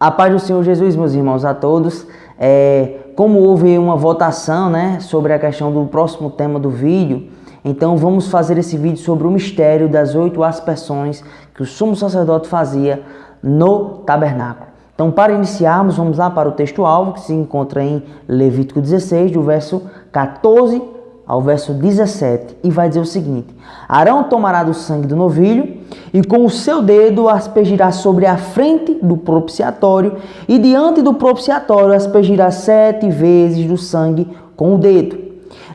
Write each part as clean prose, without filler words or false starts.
A paz do Senhor Jesus, meus irmãos, a todos. Como houve uma votação, sobre a questão do próximo tema do vídeo, então vamos fazer esse vídeo sobre o mistério das 8 aspersões que o sumo sacerdote fazia no tabernáculo. Então, para iniciarmos, vamos lá para o texto-alvo, que se encontra em Levítico 16, do verso 14 ao verso 17, e vai dizer o seguinte: Arão tomará do sangue do novilho e com o seu dedo aspergirá sobre a frente do propiciatório e diante do propiciatório aspergirá 7 vezes do sangue com o dedo.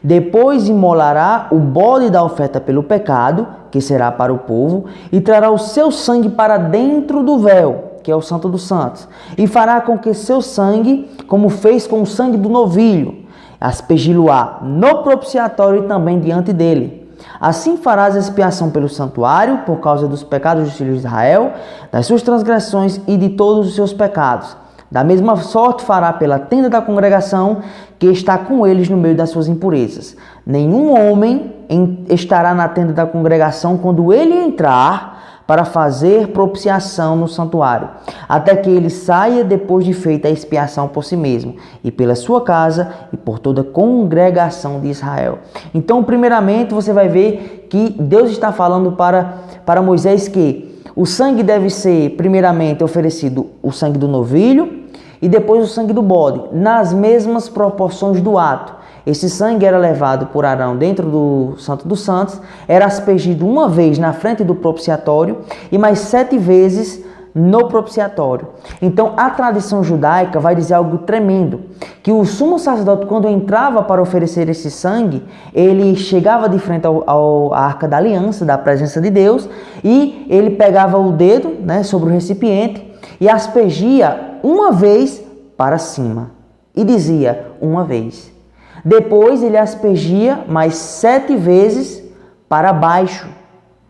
Depois imolará o bode da oferta pelo pecado, que será para o povo, e trará o seu sangue para dentro do véu, que é o Santo dos Santos, e fará com que seu sangue, como fez com o sangue do novilho, aspergi-lo-á no propiciatório e também diante dele. Assim farás expiação pelo santuário, por causa dos pecados dos filhos de Israel, das suas transgressões e de todos os seus pecados. Da mesma sorte fará pela tenda da congregação, que está com eles no meio das suas impurezas. Nenhum homem estará na tenda da congregação quando ele entrar para fazer propiciação no santuário, até que ele saia depois de feita a expiação por si mesmo, e pela sua casa, e por toda a congregação de Israel. Então, primeiramente, você vai ver que Deus está falando para Moisés que o sangue deve ser, primeiramente, oferecido o sangue do novilho, e depois o sangue do bode, nas mesmas proporções do ato. Esse sangue era levado por Arão dentro do Santo dos Santos, era aspergido uma vez na frente do propiciatório e mais 7 vezes no propiciatório. Então, a tradição judaica vai dizer algo tremendo, que o sumo sacerdote, quando entrava para oferecer esse sangue, ele chegava de frente à Arca da Aliança, da presença de Deus, e ele pegava o dedo, sobre o recipiente e aspergia uma vez para cima e dizia uma vez. Depois ele aspergia mais 7 vezes para baixo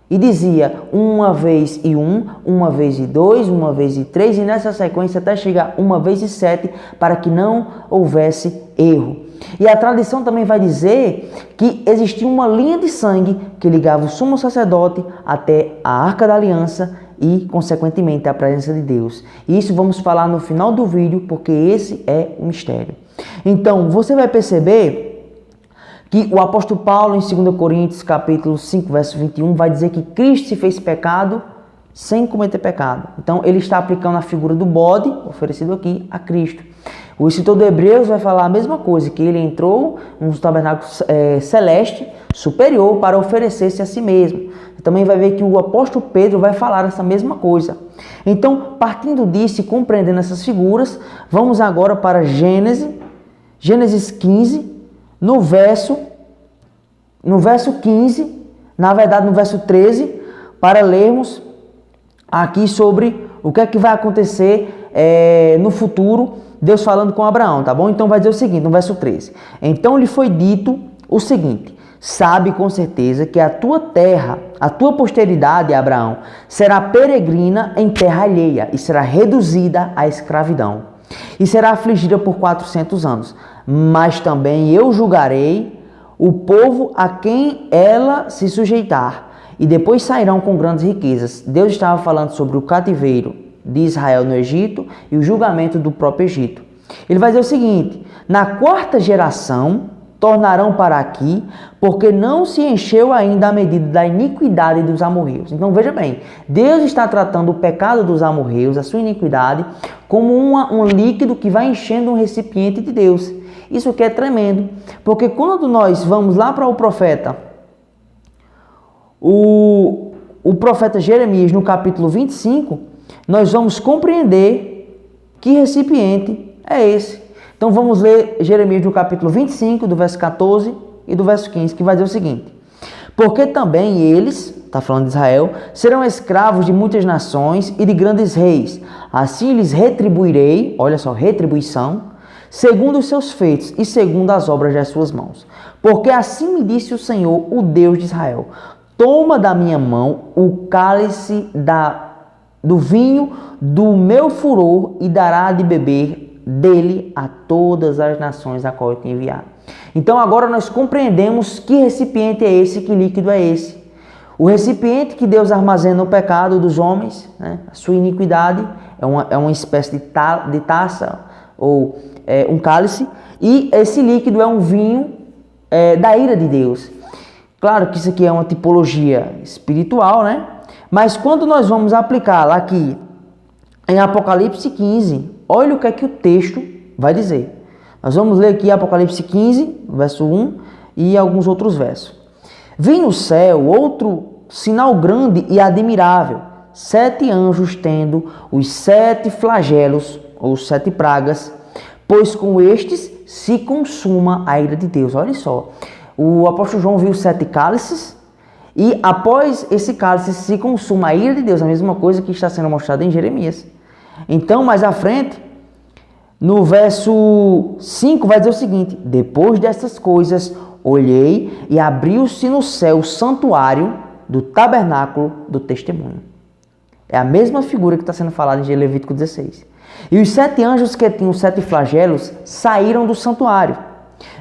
e dizia uma vez e 1, uma vez e 2, uma vez e 3 e nessa sequência até chegar uma vez e 7 para que não houvesse erro. E a tradição também vai dizer que existia uma linha de sangue que ligava o sumo sacerdote até a Arca da Aliança e, consequentemente, a presença de Deus. E isso vamos falar no final do vídeo, porque esse é o mistério. Então, você vai perceber que o apóstolo Paulo, em 2 Coríntios, capítulo 5, verso 21, vai dizer que Cristo se fez pecado sem cometer pecado. Então, ele está aplicando a figura do bode, oferecido aqui, a Cristo. O escritor de Hebreus vai falar a mesma coisa, que ele entrou num tabernáculo celeste, superior, para oferecer-se a si mesmo. Também vai ver que o apóstolo Pedro vai falar essa mesma coisa. Então, partindo disso e compreendendo essas figuras, vamos agora para Gênesis 15, no verso 15, na verdade no verso 13, para lermos aqui sobre o que é que vai acontecer no futuro, Deus falando com Abraão, tá bom? Então vai dizer o seguinte, no verso 13. Então lhe foi dito o seguinte: sabe com certeza que a tua terra, a tua posteridade, Abraão, será peregrina em terra alheia e será reduzida à escravidão e será afligida por 400 anos. Mas também eu julgarei o povo a quem ela se sujeitar e depois sairão com grandes riquezas. Deus estava falando sobre o cativeiro de Israel no Egito e o julgamento do próprio Egito. Ele vai dizer o seguinte: na 4ª geração tornarão para aqui, porque não se encheu ainda a medida da iniquidade dos amorreus. Então veja bem, Deus está tratando o pecado dos amorreus, a sua iniquidade, como um líquido que vai enchendo um recipiente de Deus. Isso aqui é tremendo, porque quando nós vamos lá para o profeta, o profeta Jeremias, no capítulo 25, nós vamos compreender que recipiente é esse. Então vamos ler Jeremias no capítulo 25, do verso 14 e do verso 15, que vai dizer o seguinte: porque também eles, está falando de Israel, serão escravos de muitas nações e de grandes reis. Assim lhes retribuirei, olha só, retribuição, segundo os seus feitos e segundo as obras das suas mãos. Porque assim me disse o Senhor, o Deus de Israel: toma da minha mão o cálice do vinho do meu furor e dará de beber dele a todas as nações a qual eu te enviar. Então agora nós compreendemos que recipiente é esse, que líquido é esse. O recipiente que Deus armazena o pecado dos homens, a sua iniquidade, é uma espécie de taça ou um cálice, e esse líquido é um vinho da ira de Deus. Claro que isso aqui é uma tipologia espiritual, né? Mas quando nós vamos aplicá-la aqui em Apocalipse 15, olha o que é que o texto vai dizer. Nós vamos ler aqui Apocalipse 15, verso 1 e alguns outros versos. Vi no céu outro sinal grande e admirável, 7 anjos tendo os 7 flagelos, ou 7 pragas, pois com estes se consuma a ira de Deus. Olha só, o apóstolo João viu 7 cálices, e após esse cálice se consuma a ira de Deus, a mesma coisa que está sendo mostrada em Jeremias. Então, mais à frente, no verso 5 vai dizer o seguinte: depois dessas coisas, olhei e abriu-se no céu o santuário do tabernáculo do testemunho. É a mesma figura que está sendo falada em Levítico 16. E os 7 anjos que tinham 7 flagelos saíram do santuário,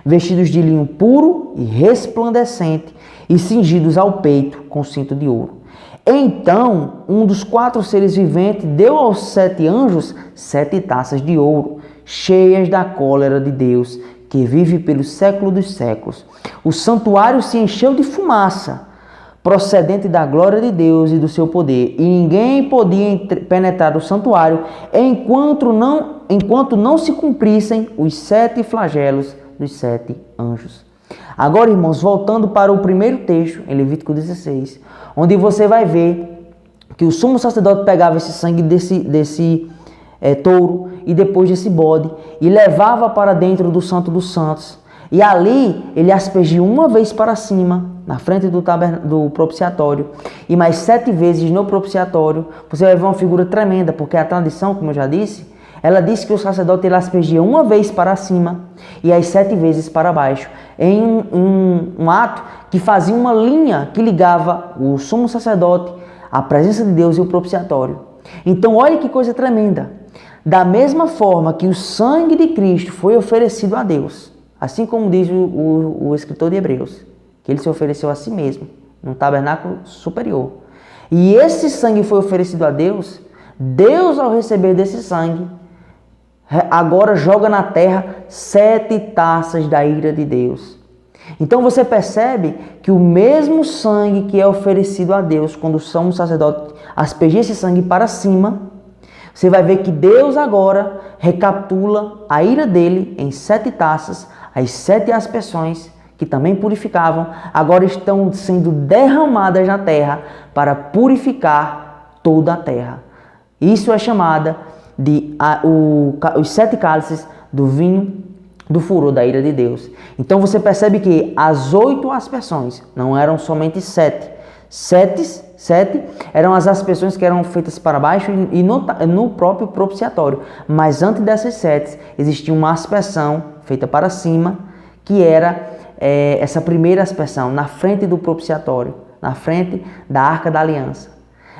vestidos de linho puro e resplandecente e cingidos ao peito com cinto de ouro. Então, um dos 4 seres viventes deu aos 7 anjos 7 taças de ouro, cheias da cólera de Deus, que vive pelos séculos dos séculos. O santuário se encheu de fumaça, procedente da glória de Deus e do seu poder, e ninguém podia penetrar o santuário enquanto não se cumprissem os 7 flagelos dos 7 anjos. Agora, irmãos, voltando para o primeiro texto, em Levítico 16, onde você vai ver que o sumo sacerdote pegava esse sangue desse touro e depois desse bode e levava para dentro do Santo dos Santos. E ali ele aspergia uma vez para cima, na frente do propiciatório, e mais 7 vezes no propiciatório. Você vai ver uma figura tremenda, porque a tradição, como eu já disse, ela diz que o sacerdote ele aspergia uma vez para cima e as 7 vezes para baixo, em um ato que fazia uma linha que ligava o sumo sacerdote, a presença de Deus e o propiciatório. Então, olha que coisa tremenda. Da mesma forma que o sangue de Cristo foi oferecido a Deus, assim como diz o escritor de Hebreus, que ele se ofereceu a si mesmo, num tabernáculo superior. E esse sangue foi oferecido a Deus. Deus, ao receber desse sangue, agora joga na terra 7 taças da ira de Deus. Então você percebe que o mesmo sangue que é oferecido a Deus, quando o sumo sacerdote aspergia esse sangue para cima, você vai ver que Deus agora recapitula a ira dele em 7 taças, as 7 aspersões que também purificavam, agora estão sendo derramadas na terra para purificar toda a terra. Isso é chamada de os 7 cálices do vinho do furor da ira de Deus. Então você percebe que as 8 aspersões não eram somente 7. 7 eram as aspersões que eram feitas para baixo e no próprio propiciatório. Mas antes dessas 7 existia uma aspersão feita para cima, que era essa primeira aspersão na frente do propiciatório, na frente da Arca da Aliança.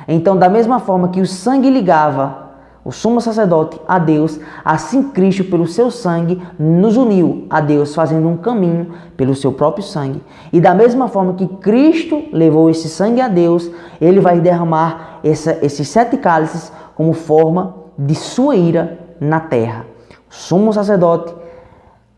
Então, da mesma forma que o sangue ligava o sumo sacerdote a Deus, assim Cristo, pelo seu sangue, nos uniu a Deus, fazendo um caminho pelo seu próprio sangue. E da mesma forma que Cristo levou esse sangue a Deus, ele vai derramar esses 7 cálices como forma de sua ira na terra. O sumo sacerdote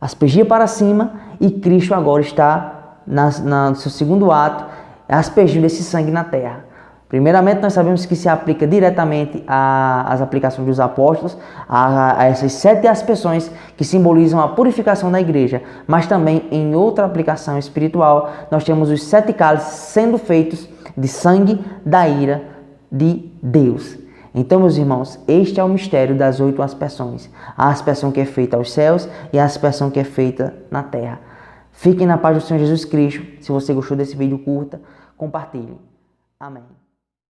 aspergia para cima e Cristo agora está no seu segundo ato, aspergindo esse sangue na terra. Primeiramente, nós sabemos que se aplica diretamente às aplicações dos apóstolos, a essas 7 aspersões que simbolizam a purificação da igreja. Mas também, em outra aplicação espiritual, nós temos os 7 cálices sendo feitos de sangue da ira de Deus. Então, meus irmãos, este é o mistério das 8 aspersões. A aspersão que é feita aos céus e a aspersão que é feita na terra. Fiquem na paz do Senhor Jesus Cristo. Se você gostou desse vídeo, curta, compartilhe. Amém.